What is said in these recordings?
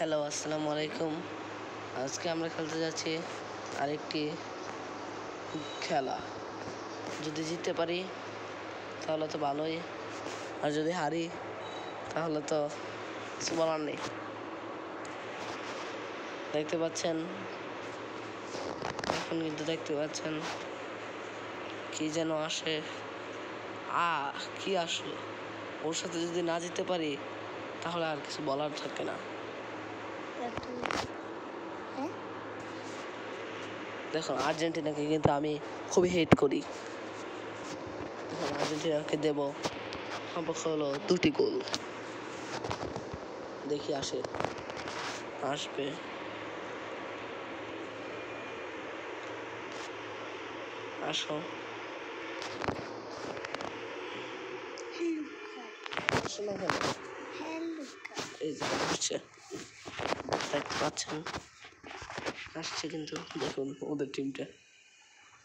Hello, আসসালামু আলাইকুম। আজকে আমরা খেলতে যাচ্ছি আরেকটি খেলা। যদি জিততে পারি তাহলে তো ভালোই, আর যদি হারি তাহলে তো কিছু বলার নেই। দেখতে পাচ্ছেন, এখন কিন্তু দেখতে পাচ্ছেন কি যেন আসে। কি আসলো? ওর সাথে যদি না জিততে পারি তাহলে আর কিছু বলার থাকে না। দেখুন, আর্জেন্টিনাকে কিন্তু আমি খুবই হেট করি। এখন আর্জেন্টিনাকে দেব সম্পর্ক হলো 2টি গোল। দেখি আসবে। আসো, আসো না কেন? এই যে আসছে, দেখতে পাচ্ছেন আসছে। কিন্তু দেখুন ওদের টিমটা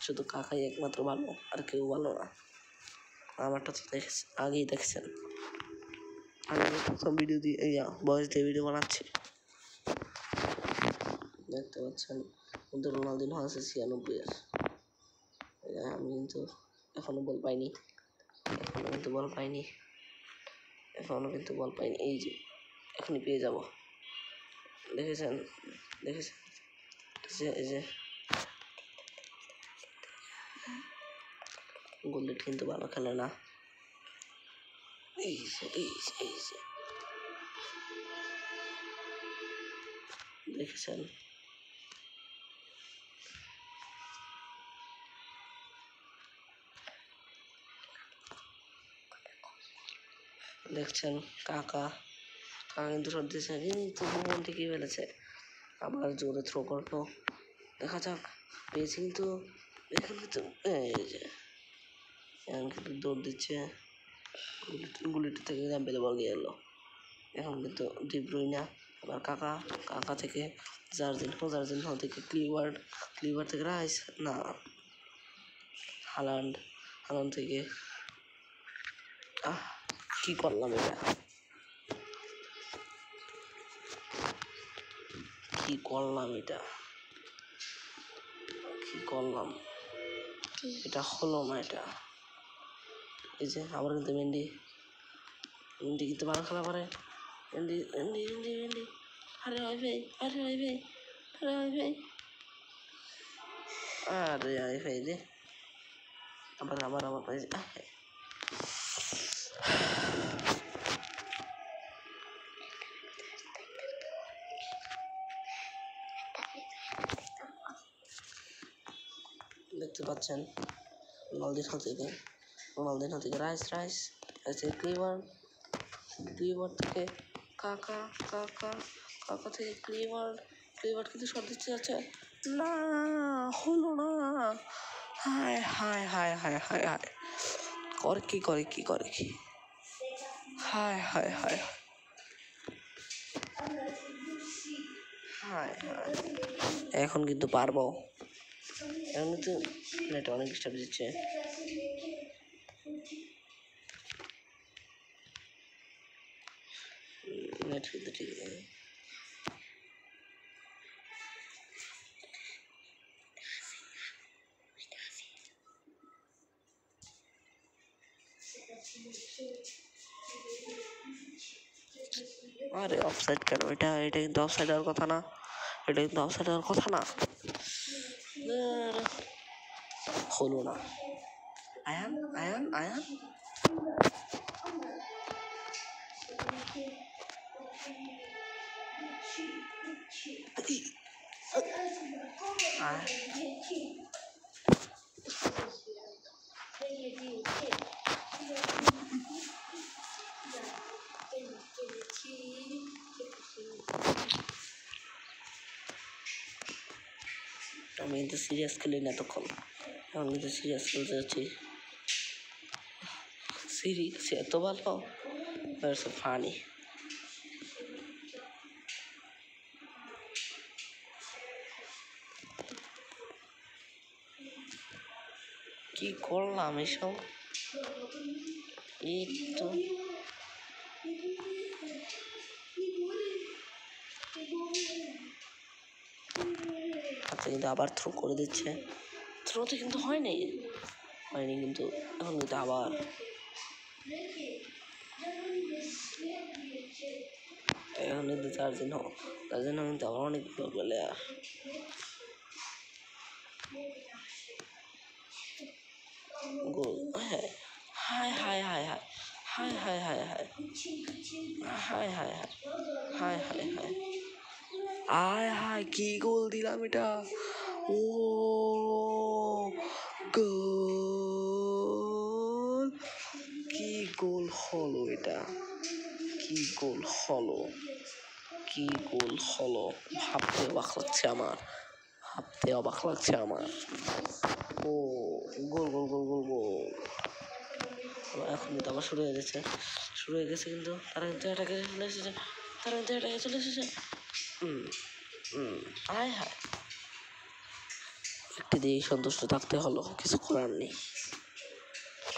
শুধু কাকাই একমাত্র ভালো, আর কেউ ভালো না। আমারটা তো আগেই দেখছেন। আমি প্রথম ভিডিও দিয়ে বয়স দিয়ে ভিডিও বানাচ্ছি। দেখতে পাচ্ছেন কিন্তু রোনালদিনো আছে 96-এর। আমি কিন্তু এখনো বল পাইনি, এই যে এখনই পেয়ে যাব। দেখেছেন এই যে গোল্ডেট কিন্তু ভালো খেলে না। এই যে দেখেছেন, দেখছেন কাকা কিন্তু শট দিয়েছে, কিন্তু ভুবন ঠিকই ফেলেছে। আবার জোরে থ্রো করলো, দেখা যাক। পেয়েছি কিন্তু এখন কিন্তু এই যে এখন কিন্তু দৌড় দিচ্ছে। গুলিটা থেকে বেলে বল নিয়ে এলো। এখন কিন্তু ডি ব্রুইনা, আবার কাকা থেকে জার্জিনহো থেকে ক্লিভার থেকে রাইস, না হালান্ড থেকে কি করলাম এটা, কি করলাম এটা হলো না। এটা এই যে আবার কিন্তু মেন্ডি কিন্তু ভালো খেলা পারে। মেন্ডি আরে ভাই রে, আবার দেখতে পাচ্ছেন রোনালদিনো থেকে রাইস ক্লিভার থেকে কাকা থেকে ক্লিভার কিন্তু শট দিচ্ছে যাচ্ছে না, হলো না। হায় করে কি হায় এখন কিন্তু পারবো। এখন কিন্তু নেট অনেক ডিস্টার্ব দিচ্ছে। নেট কিন্তু ঠিক নেই। আরে অফসাইড কেন? এটা কিন্তু অফসাইড হওয়ার কথা না। হলো না। আয়ান আমি কিন্তু সিরিয়াস খেলি না তখন, এখন কিন্তু সিরিয়াস খেলতে যাচ্ছি। সিরিয়াস এত ভালো, ফানি। কি করলাম এসব? এই তো আচ্ছা, কিন্তু আবার থ্রো করে দিচ্ছে। থ্রোতে কিন্তু হয়নি কিন্তু এখন কিন্তু আবার এখন কিন্তু চার্জিং হোক, তার জন্য কিন্তু আবার অনেকগুলো প্লেয়ার। গোল। হ্যাঁ, হায় হায় হায় হায় হায় হায় হায় হায় হায় হায় হায় হায় হায় হায় আয় হায়, কি গোল দিলাম এটা! ও গোল! কি গোল হলো এটা! কি গোল হলো! কি গোল হলো! ভাবতে অবাক লাগছে আমার, ভাবতে অবাক লাগছে আমার। ও গোল গোল গোল গোল গোল! এখন কিন্তু আবার শুরু হয়ে গেছে, কিন্তু তারা কিন্তু এটাকে চলে এসেছে, হায় হায়, একটি দিয়েই সন্তুষ্ট থাকতে হলো, কিছু করার নেই।